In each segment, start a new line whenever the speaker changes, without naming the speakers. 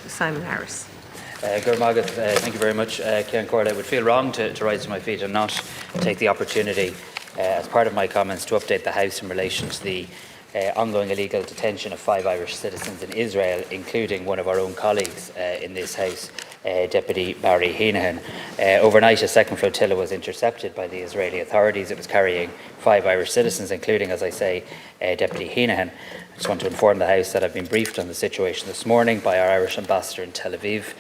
Simon Harris.
Gurmagat, thank you very much. Cian Corley, I would feel wrong to rise to my feet and not take the opportunity as part of my comments to update the House in relation to the ongoing illegal detention of 5 Irish citizens in Israel, including one of our own colleagues in this House, Deputy Barry Heenahan. Overnight, a second flotilla was intercepted by the Israeli authorities. It was carrying 5 Irish citizens, including, as I say, Deputy Heenahan. I just want to inform the House that I've been briefed on the situation this morning by our Irish ambassador in Tel Aviv,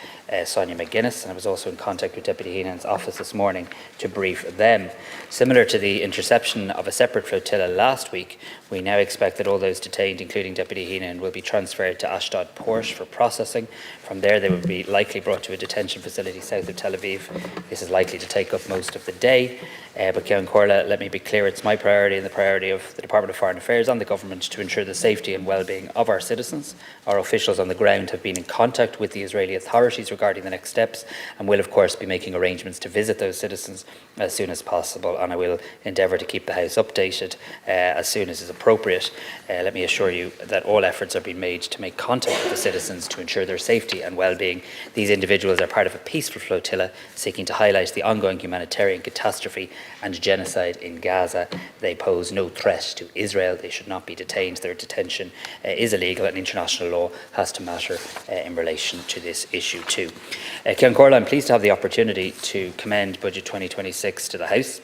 Sonia McGuinness, and I was also in contact with Deputy Heenahan's office this morning to brief them. Similar to the interception of a separate flotilla last week, we now expect that all those detained, including Deputy Heenahan, will be transferred to Ashdod Port for processing. From there, they will be likely brought to a detention facility south of Tel Aviv. This is likely to take up most of the day. But Cian Corley, let me be clear, it's my priority and the priority of the Department of Foreign Affairs and the Government to ensure the safety and well-being of our citizens. Our officials on the ground have been in contact with the Israeli authorities regarding the next steps and will, of course, be making arrangements to visit those citizens as soon as possible, and I will endeavour to keep the House updated as soon as is appropriate. Let me assure you that all efforts are being made to make contact with the citizens to ensure their safety and well-being. These individuals are part of a peaceful flotilla seeking to highlight the ongoing humanitarian catastrophe and genocide in Gaza. They pose no threat to Israel. They should not be detained. Their detention is illegal, and international law has to matter in relation to this issue too. Cian Corley, I'm pleased to have the opportunity to commend Budget 2026 to the House.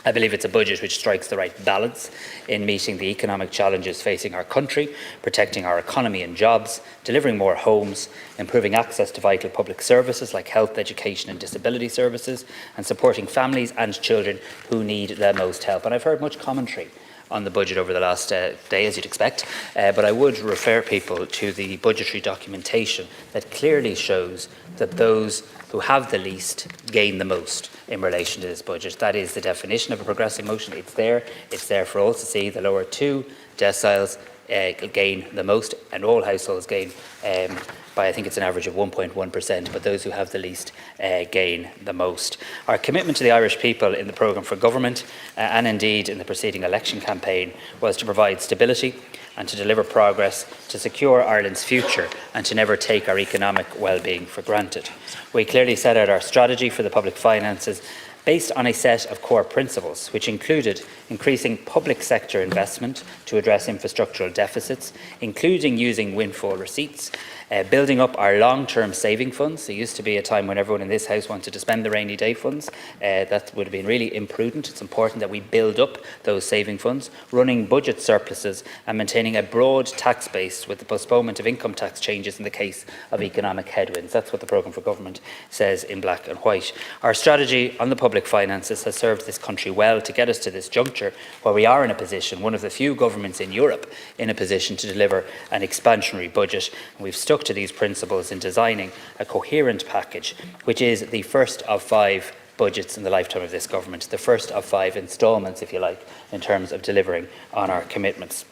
I believe it's a budget which strikes the right balance in meeting the economic challenges facing our country, protecting our economy and jobs, delivering more homes, improving access to vital public services like health, education and disability services, and supporting families and children who need the most help. And I've heard much commentary on the budget over the last day, as you'd expect, but I would refer people to the budgetary documentation that clearly shows that those who have the least gain the most in relation to this budget. That is the definition of a progressive motion. It's there for all to see. The lower two deciles gain the most, and all households gain by, I think it's an average of 1.1%, but those who have the least gain the most. Our commitment to the Irish people in the programme for government and indeed in the preceding election campaign was to provide stability and to deliver progress, to secure Ireland's future and to never take our economic well-being for granted. We clearly set out our strategy for the public finances based on a set of core principles, which included increasing public sector investment to address infrastructural deficits, including using windfall receipts, building up our long-term saving funds. There used to be a time when everyone in this House wanted to spend the rainy day funds. That would have been really imprudent. It's important that we build up those saving funds, running budget surpluses and maintaining a broad tax base with the postponement of income tax changes in the case of economic headwinds. That's what the programme for government says in black and white. Our strategy on the public finances has served this country well to get us to this juncture where we are in a position, one of the few governments in Europe, in a position to deliver an expansionary budget. And we've stuck to these principles in designing a coherent package, which is the first of 5 budgets in the lifetime of this government, the first of 5 instalments, if you like, in terms of delivering on our commitments.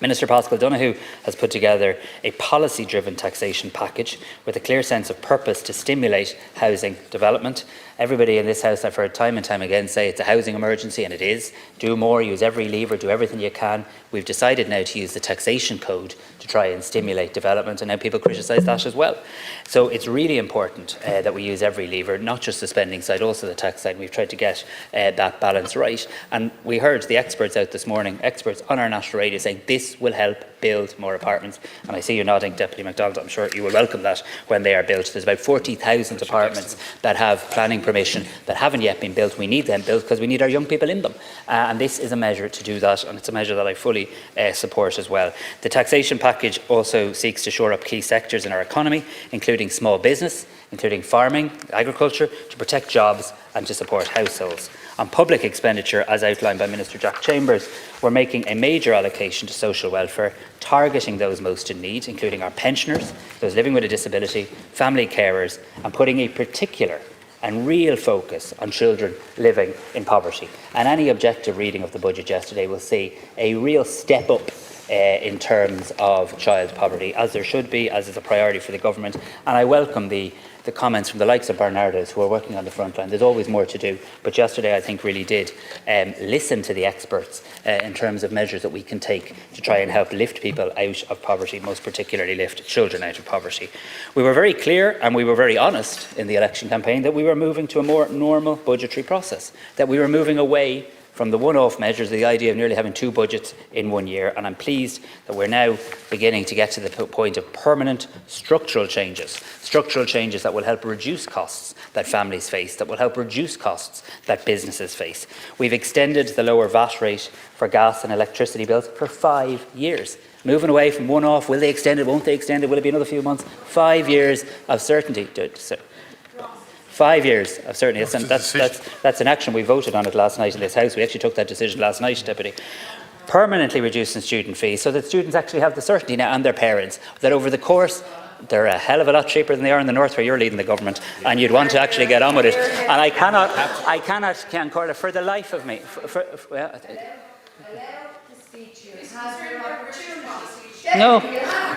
Minister Paschal Donoghue has put together a policy-driven taxation package with a clear sense of purpose to stimulate housing development. Everybody in this House, I've heard time and time again, say it's a housing emergency, and it is. Do more, use every lever, do everything you can. We've decided now to use the taxation code to try and stimulate development, and now people criticise that as well. So it's really important that we use every lever, not just the spending side, also the tax side. We've tried to get that balance right. And we heard the experts out this morning, experts on our national radio, saying this will help build more apartments. And I see you nodding, Deputy MacDonald. I'm sure you will welcome that when they are built. There's about 40,000 apartments that have planning permission that haven't yet been built. We need them built because we need our young people in them. And this is a measure to do that, and it's a measure that I fully support as well. The taxation package also seeks to shore up key sectors in our economy, including small business, including farming, agriculture, to protect jobs and to support households. On public expenditure, as outlined by Minister Jack Chambers, we're making a major allocation to social welfare, targeting those most in need, including our pensioners, those living with a disability, family carers, and putting a particular and real focus on children living in poverty. And any objective reading of the budget yesterday will see a real step up in terms of child poverty, as there should be, as is a priority for the government. And I welcome the comments from the likes of Bernardo's, who are working on the front line. There's always more to do, but yesterday I think really did listen to the experts in terms of measures that we can take to try and help lift people out of poverty, most particularly lift children out of poverty. We were very clear and we were very honest in the election campaign that we were moving to a more normal budgetary process, that we were moving away from the one-off measures, the idea of nearly having 2 budgets in 1 year, and I'm pleased that we're now beginning to get to the point of permanent structural changes that will help reduce costs that families face, that will help reduce costs that businesses face. We've extended the lower VAT rate for gas and electricity bills for 5 years. Moving away from one-off, will they extend it, won't they extend it, will it be another few months? 5 years of certainty. 5 years of certainty. That's an action. We voted on it last night in this House. We actually took that decision last night, Deputy. Permanently reducing student fees so that students actually have the certainty now, and their parents, that over the course, they're a hell of a lot cheaper than they are in the north where you're leading the government, and you'd want to actually get on with it. And I cannot, Cian Corley, for the life of me, no,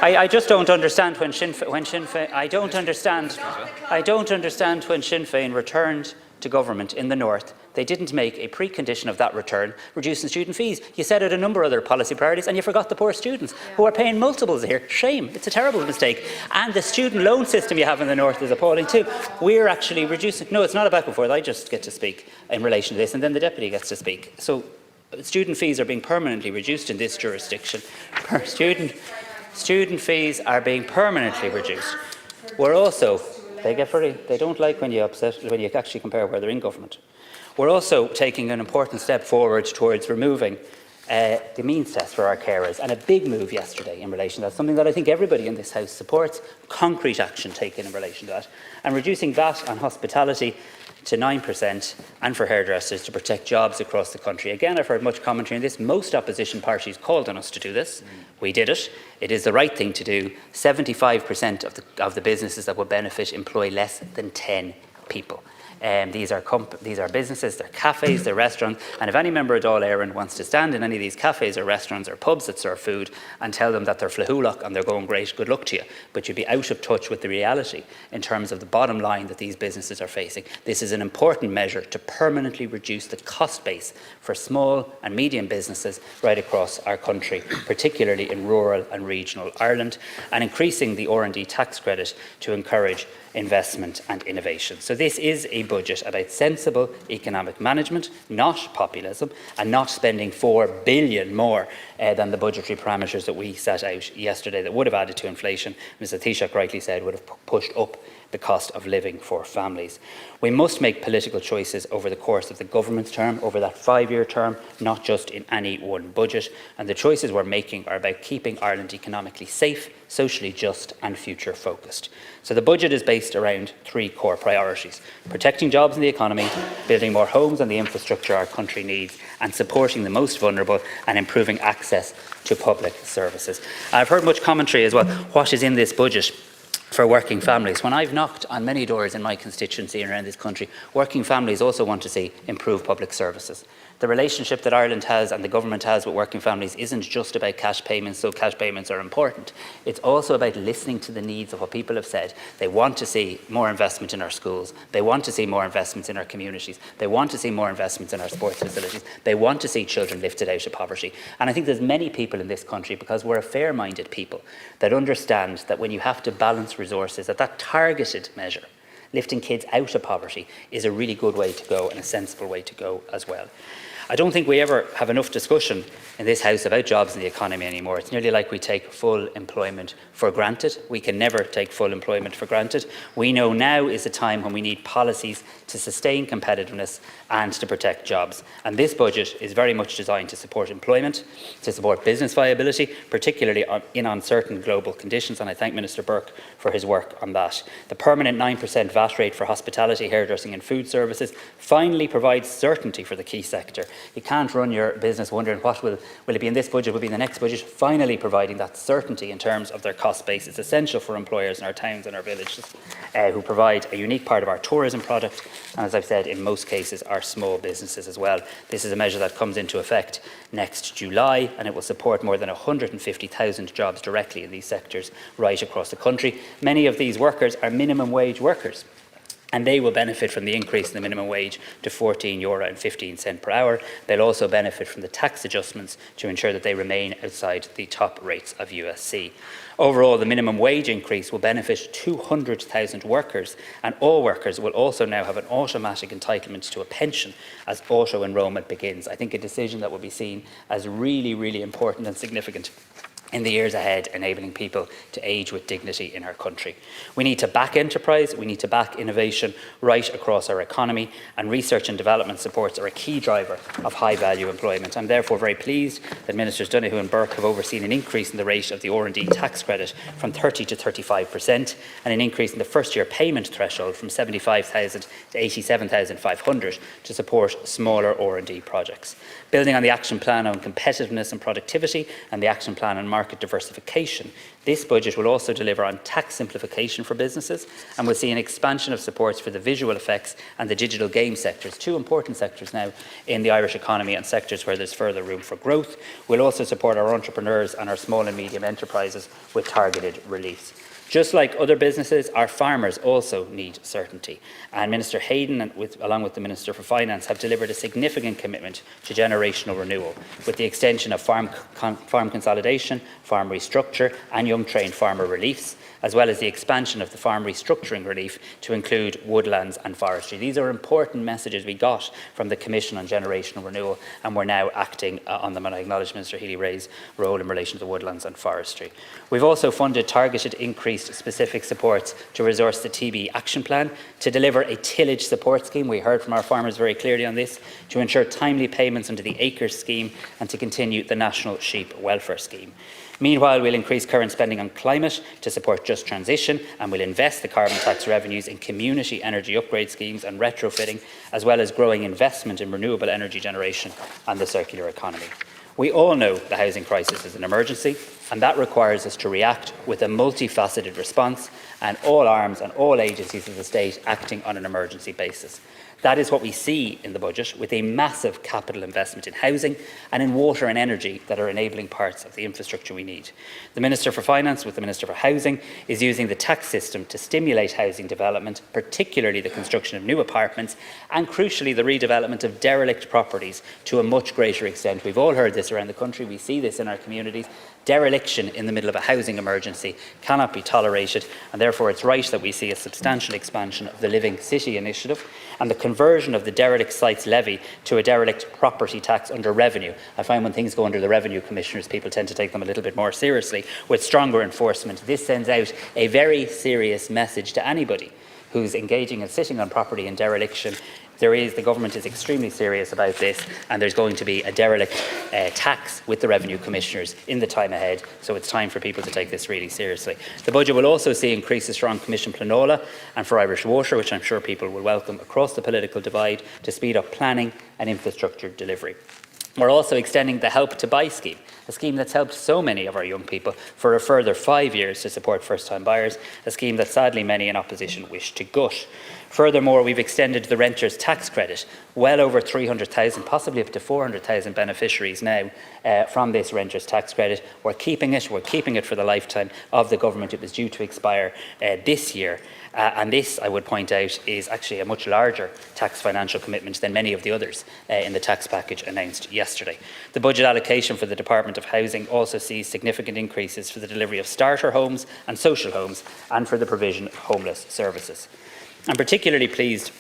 I just don't understand when Sinn Féin, I don't understand when Sinn Féin returned to government in the north, they didn't make a precondition of that return reducing student fees. You set out a number of other policy priorities and you forgot the poor students who are paying multiples here. Shame. It's a terrible mistake. And the student loan system you have in the north is appalling too. We're actually reducing, no, it's not a back and forth, I just get to speak in relation to this and then the Deputy gets to speak. So student fees are being permanently reduced in this jurisdiction. Student fees are being permanently reduced. We're also, they don't like when you actually compare where they're in government. We're also taking an important step forward towards removing the means test for our carers, and a big move yesterday in relation to that, something that I think everybody in this House supports, concrete action taken in relation to that, and reducing VAT on hospitality to 9% and for hairdressers to protect jobs across the country. Again, I've heard much commentary on this. Most opposition parties called on us to do this. We did it. It is the right thing to do. 75% of the businesses that would benefit employ less than 10 people. These are businesses, they're cafes, they're restaurants, and if any member of Dáil Éireann wants to stand in any of these cafes or restaurants or pubs that serve food and tell them that they're flehulock and they're going great, good luck to you. But you'd be out of touch with the reality in terms of the bottom line that these businesses are facing. This is an important measure to permanently reduce the cost base for small and medium businesses right across our country, particularly in rural and regional Ireland, and increasing the R&D tax credit to encourage investment and innovation. So this is a budget about sensible economic management, not populism, and not spending $4 billion more than the budgetary parameters that we set out yesterday that would have added to inflation. Ms. Taoiseach rightly said would have pushed up the cost of living for families. We must make political choices over the course of the government's term, over that 5-year term, not just in any one budget. And the choices we're making are about keeping Ireland economically safe, socially just and future focused. So the budget is based around 3 core priorities: protecting jobs in the economy, building more homes and the infrastructure our country needs, and supporting the most vulnerable and improving access to public services. I've heard much commentary as well, what is in this budget for working families. When I've knocked on many doors in my constituency and around this country, working families also want to see improved public services. The relationship that Ireland has and the government has with working families isn't just about cash payments, so cash payments are important. It's also about listening to the needs of what people have said. They want to see more investment in our schools. They want to see more investments in our communities. They want to see more investments in our sports facilities. They want to see children lifted out of poverty. And I think there's many people in this country, because we're a fair-minded people, that understand that when you have to balance resources, that targeted measure, lifting kids out of poverty, is a really good way to go and a sensible way to go as well. I don't think we ever have enough discussion in this House about jobs in the economy anymore. It's nearly like we take full employment for granted. We can never take full employment for granted. We know now is a time when we need policies to sustain competitiveness and to protect jobs. And this budget is very much designed to support employment, to support business viability, particularly in uncertain global conditions. And I thank Minister Burke for his work on that. The permanent 9% VAT rate for hospitality, hairdressing and food services finally provides certainty for the key sector You can't run your business wondering what will it be in this budget, will it be in the next budget. Finally providing that certainty in terms of their cost base is essential for employers in our towns and our villages who provide a unique part of our tourism product, and as I've said, in most cases our small businesses as well. This is a measure that comes into effect next July, and it will support more than 150,000 jobs directly in these sectors right across the country. Many of these workers are minimum wage workers, and they will benefit from the increase in the minimum wage to €14.15 per hour. They'll also benefit from the tax adjustments to ensure that they remain outside the top rates of USC. Overall, the minimum wage increase will benefit 200,000 workers, and all workers will also now have an automatic entitlement to a pension as auto-enrolment begins. I think a decision that will be seen as really, really important and significant in the years ahead, enabling people to age with dignity in our country. We need to back enterprise, we need to back innovation right across our economy, and research and development supports are a key driver of high-value employment. I'm therefore very pleased that Ministers Donoghue and Burke have overseen an increase in the rate of the R&D tax credit from 30 to 35%, and an increase in the first-year payment threshold from 75,000 to 87,500 to support smaller R&D projects. Building on the Action Plan on Competitiveness and Productivity and the Action Plan on Market Diversification, this budget will also deliver on tax simplification for businesses, and will see an expansion of supports for the visual effects and the digital game sectors, two important sectors now in the Irish economy and sectors where there's further room for growth. We'll also support our entrepreneurs and our small and medium enterprises with targeted reliefs. Just like other businesses, our farmers also need certainty. And Minister Hayden, along with the Minister for Finance, have delivered a significant commitment to generational renewal, with the extension of farm consolidation, farm restructure and young trained farmer reliefs, as well as the expansion of the farm restructuring relief to include woodlands and forestry. These are important messages we got from the Commission on Generational Renewal, and we're now acting on them, and I acknowledge Minister Healy-Rae's role in relation to the woodlands and forestry. We've also funded targeted increased specific supports to resource the TB Action Plan, to deliver a tillage support scheme. We heard from our farmers very clearly on this, to ensure timely payments under the Acres scheme, and to continue the National Sheep Welfare Scheme. Meanwhile, we'll increase current spending on climate to support just transition, and we'll invest the carbon tax revenues in community energy upgrade schemes and retrofitting, as well as growing investment in renewable energy generation and the circular economy. We all know the housing crisis is an emergency, and that requires us to react with a multifaceted response, and all arms and all agencies of the state acting on an emergency basis. That is what we see in the budget, with a massive capital investment in housing and in water and energy that are enabling parts of the infrastructure we need. The Minister for Finance, with the Minister for Housing, is using the tax system to stimulate housing development, particularly the construction of new apartments, and crucially the redevelopment of derelict properties to a much greater extent. We've all heard this around the country, we see this in our communities. Dereliction in the middle of a housing emergency cannot be tolerated, and therefore it's right that we see a substantial expansion of the Living City initiative and the conversion of the derelict sites levy to a derelict property tax under revenue. I find when things go under the revenue commissioners, people tend to take them a little bit more seriously, with stronger enforcement. This sends out a very serious message to anybody who's engaging and sitting on property in dereliction. The government is extremely serious about this, and there's going to be a derelict tax with the revenue commissioners in the time ahead, so it's time for people to take this really seriously. The budget will also see increases for Commission Planola and for Irish Water, which I'm sure people will welcome, across the political divide to speed up planning and infrastructure delivery. We're also extending the Help to Buy scheme, a scheme that's helped so many of our young people, for a further 5 years to support first-time buyers, a scheme that sadly many in opposition wish to gut. Furthermore, we've extended the renters' tax credit. Well over 300,000, possibly up to 400,000 beneficiaries now from this renters' tax credit. We're keeping it for the lifetime of the government. It was due to expire this year. And this, I would point out, is actually a much larger tax financial commitment than many of the others in the tax package announced yesterday. The budget allocation for the Department of Housing also sees significant increases for the delivery of starter homes and social homes, and for the provision of homeless services. I'm particularly pleased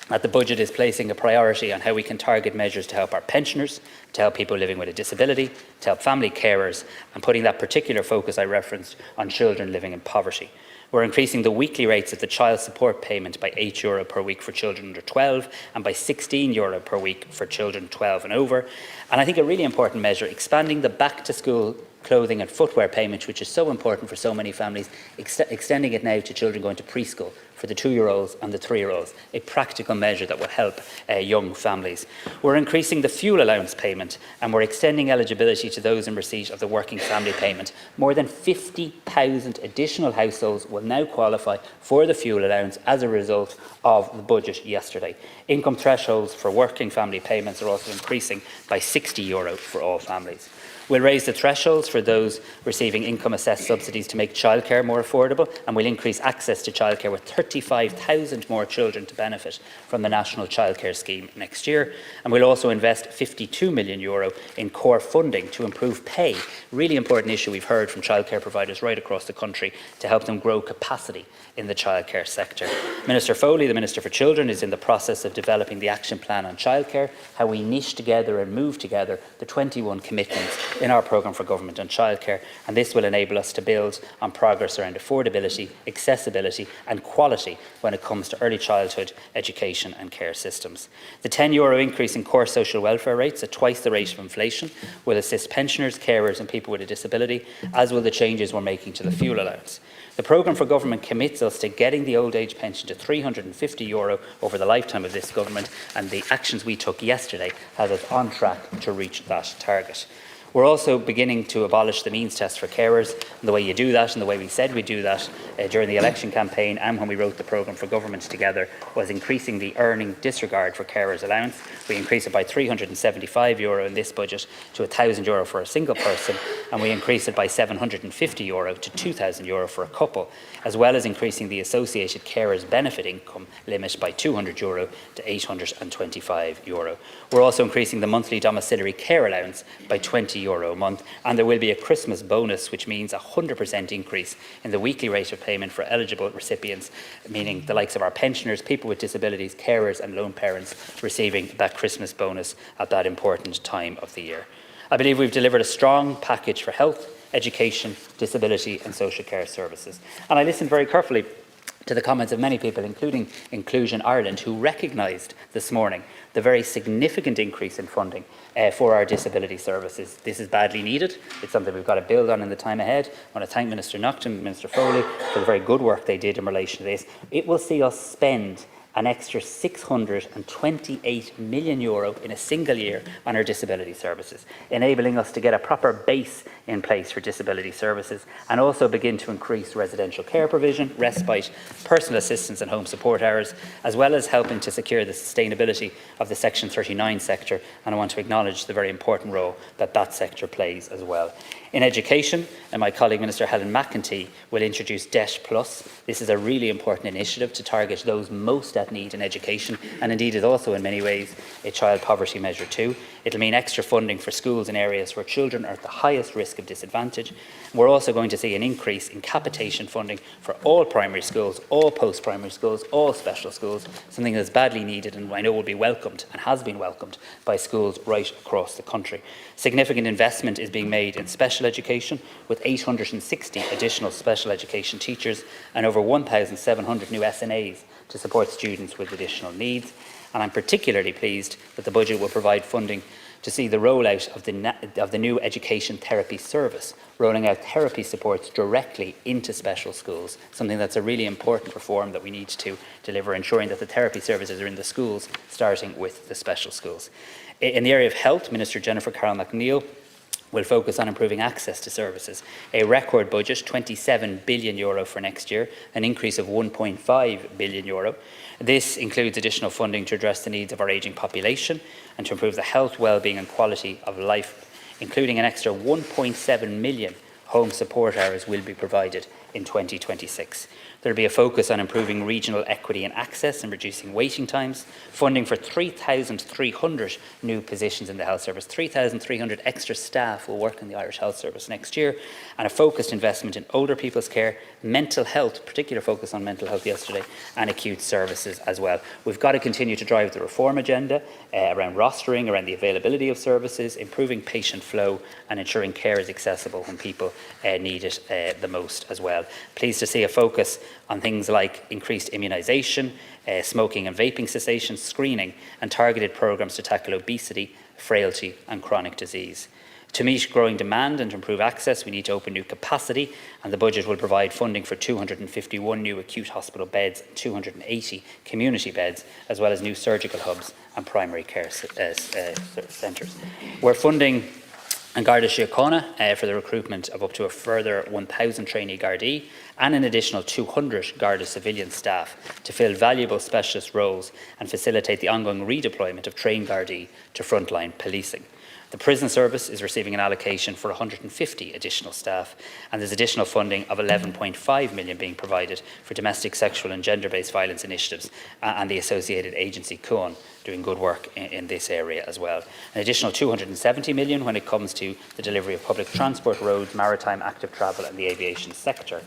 that the budget is placing a priority on how we can target measures to help our pensioners, to help people living with a disability, to help family carers, and putting that particular focus I referenced on children living in poverty. We're increasing the weekly rates of the child support payment by €8 per week for children under 12 and by €16 per week for children 12 and over. And I think a really important measure, expanding the back to school clothing and footwear payment, which is so important for so many families, extending it now to children going to preschool for the 2-year-olds and the 3-year-olds, a practical measure that will help young families. We're increasing the fuel allowance payment, and we're extending eligibility to those in receipt of the working family payment. More than 50,000 additional households will now qualify for the fuel allowance as a result of the budget yesterday. Income thresholds for working family payments are also increasing by €60 for all families. We'll raise the thresholds for those receiving income-assessed subsidies to make childcare more affordable, and we'll increase access to childcare with 35,000 more children to benefit from the National Childcare Scheme next year. And we'll also invest €52 million in core funding to improve pay, really important issue we've heard from childcare providers right across the country, to help them grow capacity in the childcare sector. Minister Foley, the Minister for Children, is in the process of developing the action plan on childcare, how we niche together and move together the 21 commitments in our programme for government on childcare, and this will enable us to build on progress around affordability, accessibility and quality when it comes to early childhood education and care systems. The €10 increase in core social welfare rates at twice the rate of inflation will assist pensioners, carers and people with a disability, as will the changes we're making to the fuel allowance. The programme for government commits us to getting the old age pension to €350 over the lifetime of this government, and the actions we took yesterday has us on track to reach that target. We're also beginning to abolish the means test for carers, and the way you do that, and the way we said we'd do that during the election campaign and when we wrote the programme for government together, was increasing the earning disregard for carers allowance. We increase it by €375 in this budget to €1,000 for a single person, and we increase it by €750 to €2,000 for a couple, as well as increasing the associated carers benefit income limit by €200 to €825. We're also increasing the monthly domiciliary care allowance by €20 a month, and there will be a Christmas bonus, which means a 100% increase in the weekly rate of payment for eligible recipients, meaning the likes of our pensioners, people with disabilities, carers and lone parents receiving that Christmas bonus at that important time of the year. I believe we've delivered a strong package for health, education, disability and social care services. And I listened very carefully to the comments of many people, including Inclusion Ireland, who recognised this morning the very significant increase in funding for our disability services. This is badly needed. It's something we've got to build on in the time ahead. I want to thank Minister Naughton, Minister Foley for the very good work they did in relation to this. It will see us spend an extra €628 million in a single year on our disability services, enabling us to get a proper base in place for disability services, and also begin to increase residential care provision, respite, personal assistance and home support hours, as well as helping to secure the sustainability of the Section 39 sector. And I want to acknowledge the very important role that that sector plays as well. In education, and my colleague Minister Helen McEntee will introduce Debt Plus. This is a really important initiative to target those most at need in education, and indeed is also in many ways a child poverty measure too. It'll mean extra funding for schools in areas where children are at the highest risk of disadvantage. We're also going to see an increase in capitation funding for all primary schools, all post-primary schools, all special schools, something that's badly needed and I know will be welcomed and has been welcomed by schools right across the country. Significant investment is being made in special education, with 860 additional special education teachers and over 1,700 new SNAs to support students with additional needs. And I'm particularly pleased that the budget will provide funding to see the rollout of the new education therapy service, rolling out therapy supports directly into special schools, something that's a really important reform that we need to deliver, ensuring that the therapy services are in the schools, starting with the special schools. In the area of health, Minister Jennifer Carroll McNeill will focus on improving access to services. A record budget, €27 billion for next year, an increase of €1.5 billion. This includes additional funding to address the needs of our ageing population and to improve the health, well-being and quality of life, including an extra 1.7 million home support hours will be provided in 2026. There will be a focus on improving regional equity and access and reducing waiting times, funding for 3,300 new positions in the health service, 3,300 extra staff will work in the Irish Health Service next year, and a focused investment in older people's care, mental health, particular focus on mental health yesterday, and acute services as well. We've got to continue to drive the reform agenda around rostering, around the availability of services, improving patient flow, and ensuring care is accessible when people need it the most as well. Pleased to see a focus on things like increased immunisation, smoking and vaping cessation, screening and targeted programmes to tackle obesity, frailty and chronic disease. To meet growing demand and improve access, we need to open new capacity, and the budget will provide funding for 251 new acute hospital beds and 280 community beds, as well as new surgical hubs and primary care centres. We're funding and Garda Síochána for the recruitment of up to a further 1,000 trainee Gardaí and an additional 200 Garda civilian staff to fill valuable specialist roles and facilitate the ongoing redeployment of trained Gardaí to frontline policing. The prison service is receiving an allocation for 150 additional staff, and there's additional funding of 11.5 million being provided for domestic, sexual and gender-based violence initiatives and the associated agency CUAN doing good work in this area as well. An additional 270 million when it comes to the delivery of public transport, roads, maritime, active travel and the aviation sector.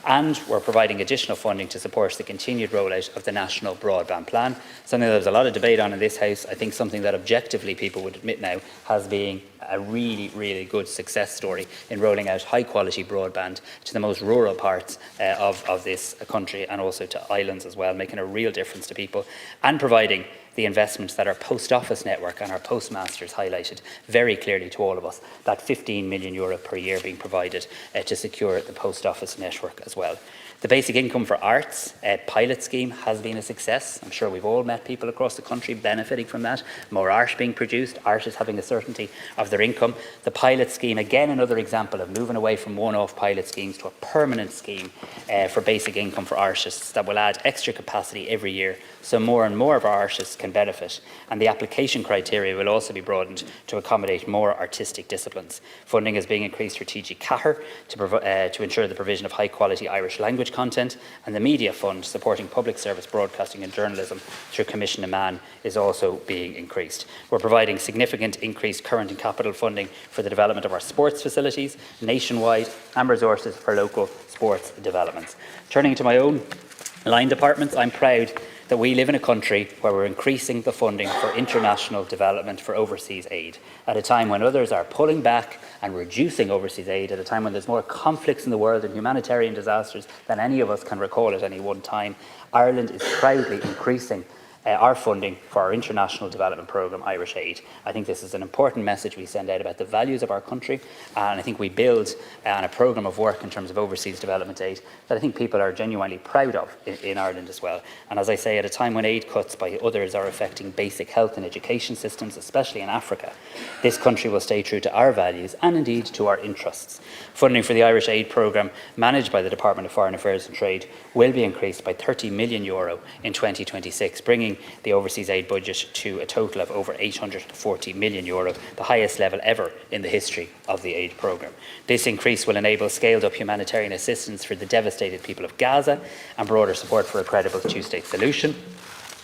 And we're providing additional funding to support the continued rollout of the National Broadband Plan, something that there's a lot of debate on in this House. I think something that objectively people would admit now has been a really, really good success story in rolling out high-quality broadband to the most rural parts of this country and also to islands as well, making a real difference to people and providing the investments that our post office network and our postmasters highlighted very clearly to all of us, that €15 million per year being provided to secure the post office network as well. The basic income for arts pilot scheme has been a success. I'm sure we've all met people across the country benefiting from that. More art being produced, artists having a certainty of their income. The pilot scheme, again, another example of moving away from one-off pilot schemes to a permanent scheme for basic income for artists that will add extra capacity every year so more and more of our artists can benefit. And the application criteria will also be broadened to accommodate more artistic disciplines. Funding is being increased for TG Cahir to ensure the provision of high-quality Irish language content, and the Media Fund supporting public service broadcasting and journalism through Commission Man is also being increased. We're providing significant increased current and capital funding for the development of our sports facilities nationwide and resources for local sports developments. Turning to my own line departments, I'm proud that we live in a country where we're increasing the funding for international development for overseas aid at a time when others are pulling back and reducing overseas aid, at a time when there's more conflicts in the world and humanitarian disasters than any of us can recall at any one time. Ireland is proudly increasing our funding for our international development programme, Irish Aid. I think this is an important message we send out about the values of our country, and I think we build on a programme of work in terms of overseas development aid that I think people are genuinely proud of in Ireland as well. And as I say, at a time when aid cuts by others are affecting basic health and education systems, especially in Africa, this country will stay true to our values and indeed to our interests. Funding for the Irish Aid programme, managed by the Department of Foreign Affairs and Trade, will be increased by €30 million in 2026, bringing the overseas aid budget to a total of over €840 million, the highest level ever in the history of the aid programme. This increase will enable scaled-up humanitarian assistance for the devastated people of Gaza and broader support for a credible two-state solution.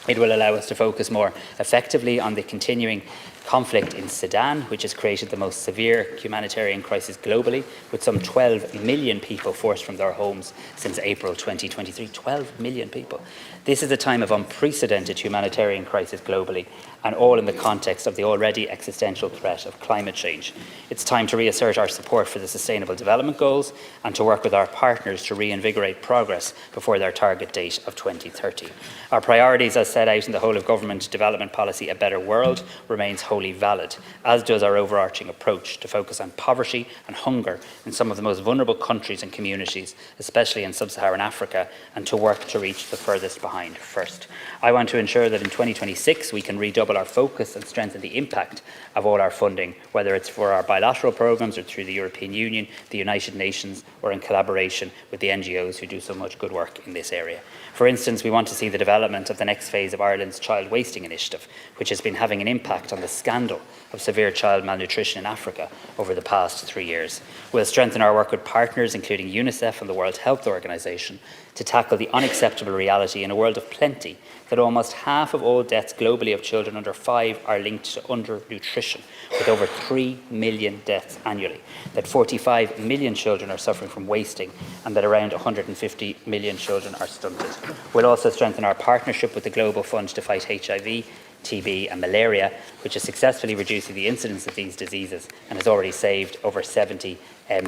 It will allow us to focus more effectively on the continuing conflict in Sudan, which has created the most severe humanitarian crisis globally, with some 12 million people forced from their homes since April 2023. 12 million people. This is a time of unprecedented humanitarian crisis globally, and all in the context of the already existential threat of climate change. It's time to reassert our support for the Sustainable Development Goals and to work with our partners to reinvigorate progress before their target date of 2030. Our priorities, as set out in the whole of government development policy, A Better World, remains wholly valid, as does our overarching approach to focus on poverty and hunger in some of the most vulnerable countries and communities, especially in sub-Saharan Africa, and to work to reach the furthest behind first. I want to ensure that in 2026 we can redouble our focus and strengthen the impact of all our funding, whether it's for our bilateral programmes or through the European Union, the United Nations, or in collaboration with the NGOs who do so much good work in this area. For instance, we want to see the development of the next phase of Ireland's Child Wasting Initiative, which has been having an impact on the scandal of severe child malnutrition in Africa over the past 3 years. We'll strengthen our work with partners, including UNICEF and the World Health Organization, to tackle the unacceptable reality in a world of plenty that almost half of all deaths globally of children under 5 are linked to undernutrition, with over 3 million deaths annually, that 45 million children are suffering from wasting, and that around 150 million children are stunted. We'll also strengthen our partnership with the Global Fund to fight HIV, TB and malaria, which is successfully reducing the incidence of these diseases and has already saved over 70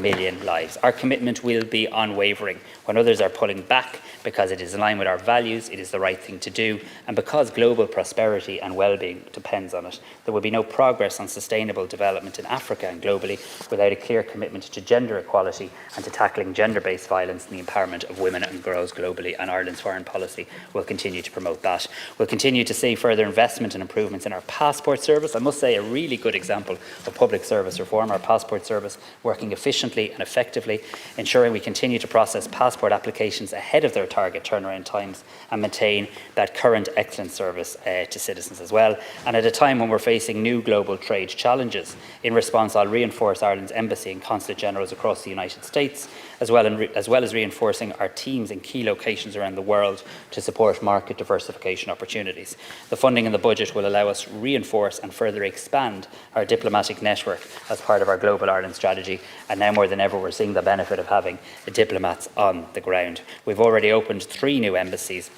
million lives. Our commitment will be unwavering when others are pulling back, because it is in line with our values, it is the right thing to do, and because global prosperity and well-being depends on it. There will be no progress on sustainable development in Africa and globally without a clear commitment to gender equality and to tackling gender-based violence and the empowerment of women and girls globally, and Ireland's foreign policy will continue to promote that. We'll continue to see further investment and improvements in our passport service. I must say, a really good example of public service reform, our passport service working efficiently and effectively, ensuring we continue to process passport applications ahead of their target turnaround times and maintain that current excellent service to citizens as well. And at a time when we're facing new global trade challenges, in response, I'll reinforce Ireland's embassy and consulate generals across the United States, as well as reinforcing our teams in key locations around the world to support market diversification opportunities. The funding in the budget will allow us to reinforce and further expand our diplomatic network as part of our Global Ireland strategy, and now more than ever we're seeing the benefit of having diplomats on the ground. We've already opened 3 new embassies,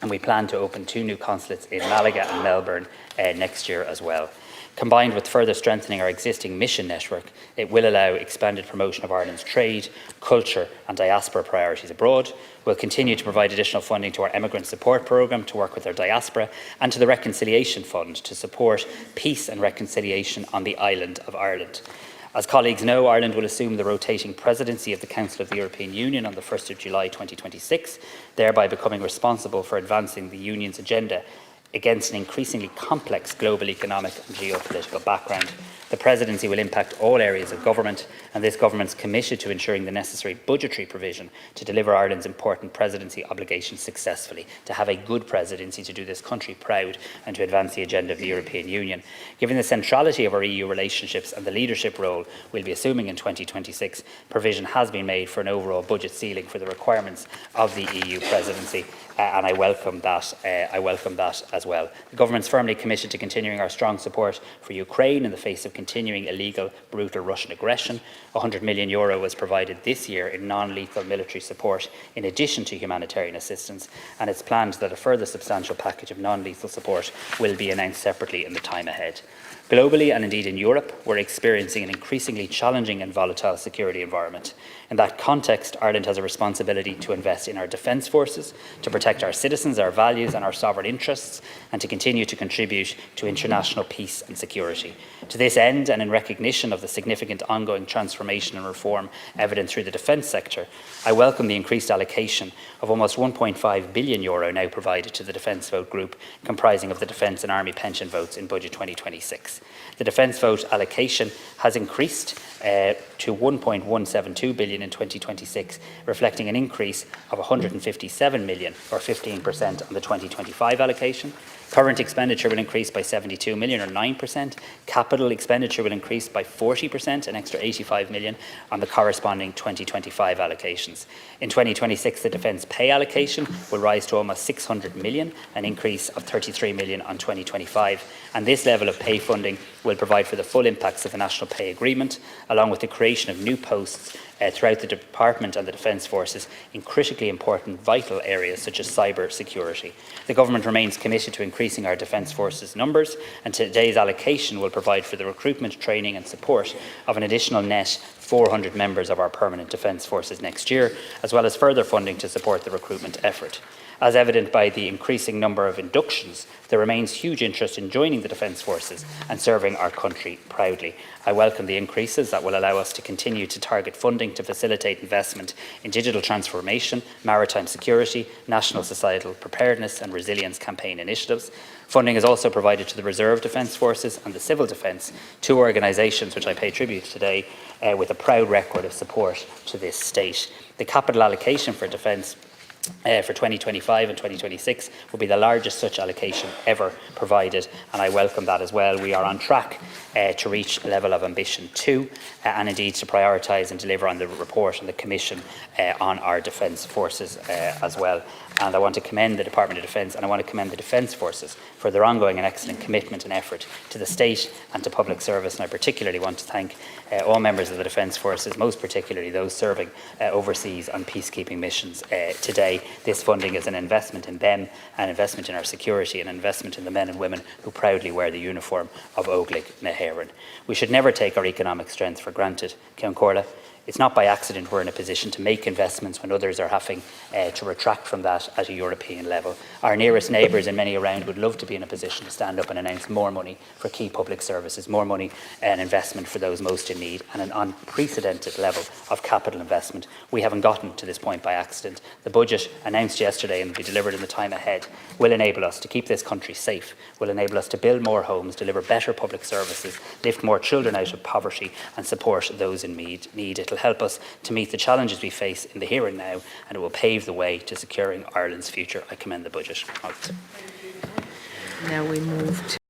and we plan to open 2 new consulates in Malaga and Melbourne next year as well. Combined with further strengthening our existing mission network, it will allow expanded promotion of Ireland's trade, culture and diaspora priorities abroad. We'll continue to provide additional funding to our immigrant support programme to work with our diaspora, and to the Reconciliation Fund to support peace and reconciliation on the island of Ireland. As colleagues know, Ireland will assume the rotating presidency of the Council of the European Union on the 1st of July 2026, thereby becoming responsible for advancing the Union's agenda against an increasingly complex global economic and geopolitical background. The presidency will impact all areas of government, and this government is committed to ensuring the necessary budgetary provision to deliver Ireland's important presidency obligations successfully, to have a good presidency, to do this country proud and to advance the agenda of the European Union. Given the centrality of our EU relationships and the leadership role we'll be assuming in 2026, provision has been made for an overall budget ceiling for the requirements of the EU presidency, and I welcome that as well. The government's firmly committed to continuing our strong support for Ukraine in the face of continuing illegal, brutal Russian aggression. €100 million was provided this year in non-lethal military support in addition to humanitarian assistance, and it's planned that a further substantial package of non-lethal support will be announced separately in the time ahead. Globally, and indeed in Europe, we're experiencing an increasingly challenging and volatile security environment. In that context, Ireland has a responsibility to invest in our defence forces, to protect our citizens, our values and our sovereign interests, and to continue to contribute to international peace and security. To this end, and in recognition of the significant ongoing transformation and reform evident through the defence sector, I welcome the increased allocation of almost €1.5 billion now provided to the Defence Vote Group, comprising of the Defence and Army pension votes in Budget 2026. The Defence Vote allocation has increased to €1.172 billion in 2026, reflecting an increase of €157 million, or 15% on the 2025 allocation. Current expenditure will increase by €72 million, or 9%. Capital expenditure will increase by 40%, an extra €85 million, on the corresponding 2025 allocations. In 2026, the defence pay allocation will rise to almost €600 million, an increase of €33 million on 2025. And this level of pay funding will provide for the full impacts of the National Pay Agreement, along with the creation of new posts throughout the Department and the Defence Forces in critically important vital areas such as cyber security. The Government remains committed to increasing our Defence Forces numbers, and today's allocation will provide for the recruitment, training and support of an additional net 400 members of our permanent Defence Forces next year, as well as further funding to support the recruitment effort. As evident by the increasing number of inductions, there remains huge interest in joining the Defence Forces and serving our country proudly. I welcome the increases that will allow us to continue to target funding to facilitate investment in digital transformation, maritime security, national societal preparedness and resilience campaign initiatives. Funding is also provided to the Reserve Defence Forces and the Civil Defence, 2 organisations which I pay tribute today, with a proud record of support to this state. The capital allocation for defence for 2025 and 2026 will be the largest such allocation ever provided, and I welcome that as well. We are on track to reach level of ambition 2 and indeed to prioritise and deliver on the report and the Commission on our Defence Forces as well. And I want to commend the Department of Defence and I want to commend the Defence Forces for their ongoing and excellent commitment and effort to the state and to public service. And I particularly want to thank all members of the Defence Forces, most particularly those serving overseas on peacekeeping missions today. This funding is an investment in them, an investment in our security, an investment in the men and women who proudly wear the uniform of Óglaigh na hÉireann. We should never take our economic strength for granted. Ceann Comhairle, It's not by accident we're in a position to make investments when others are having to retract from that at a European level. Our nearest neighbours and many around would love to be in a position to stand up and announce more money for key public services, more money and investment for those most in need, and an unprecedented level of capital investment. We haven't gotten to this point by accident. The budget announced yesterday and will be delivered in the time ahead will enable us to keep this country safe, will enable us to build more homes, deliver better public services, lift more children out of poverty and support those in need. It will help us to meet the challenges we face in the here and now, and it will pave the way to securing Ireland's future. I commend the budget.
Now we move to